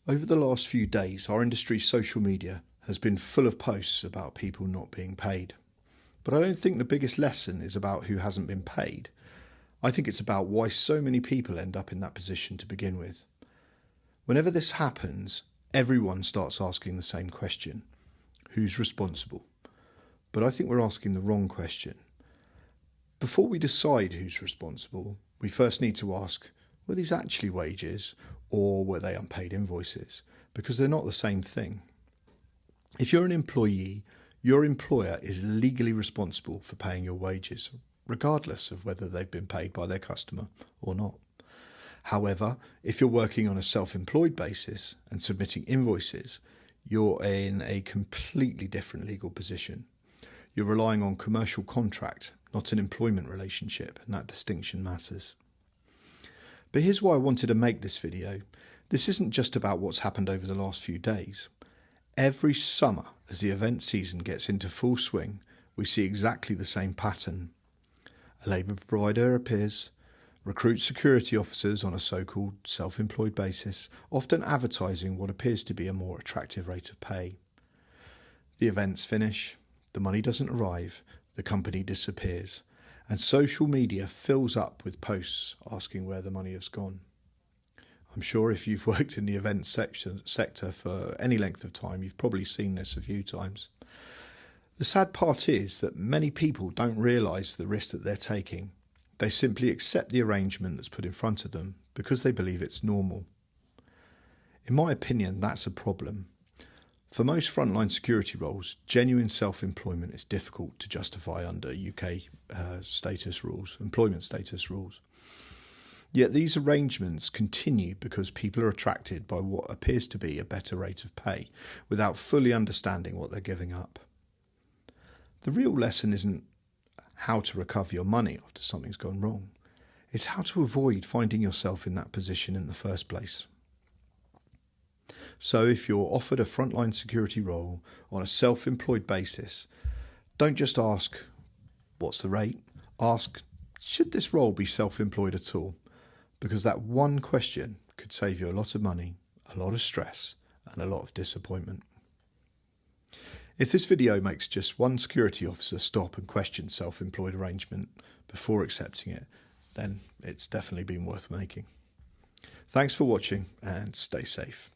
Over the last few days, our industry's social media has been full of posts about people not being paid. But I don't think the biggest lesson is about who hasn't been paid. I think it's about why so many people end up in that position to begin with. Whenever this happens, everyone starts asking the same question: who's responsible? But I think we're asking the wrong question. Before we decide who's responsible, we first need to ask, were these actually wages or were they unpaid invoices? Because they're not the same thing. If you're an employee, your employer is legally responsible for paying your wages, regardless of whether they've been paid by their customer or not. However, if you're working on a self-employed basis and submitting invoices, you're in a completely different legal position. You're relying on commercial contract, not an employment relationship, and that distinction matters. But here's why I wanted to make this video. This isn't just about what's happened over the last few days. Every summer, as the event season gets into full swing, we see exactly the same pattern. A labour provider appears, recruits security officers on a so-called self-employed basis, often advertising what appears to be a more attractive rate of pay. The events finish, the money doesn't arrive, the company disappears, and social media fills up with posts asking where the money has gone. I'm sure if you've worked in the events sector for any length of time, you've probably seen this a few times. The sad part is that many people don't realise the risk that they're taking. They simply accept the arrangement that's put in front of them because they believe it's normal. In my opinion, that's a problem. For most frontline security roles, genuine self-employment is difficult to justify under UK employment status rules. Yet these arrangements continue because people are attracted by what appears to be a better rate of pay without fully understanding what they're giving up. The real lesson isn't how to recover your money after something's gone wrong. It's how to avoid finding yourself in that position in the first place. So if you're offered a frontline security role on a self-employed basis, don't just ask, what's the rate? Ask, should this role be self-employed at all? Because that one question could save you a lot of money, a lot of stress, and a lot of disappointment. If this video makes just one security officer stop and question self-employed arrangement before accepting it, then it's definitely been worth making. Thanks for watching and stay safe.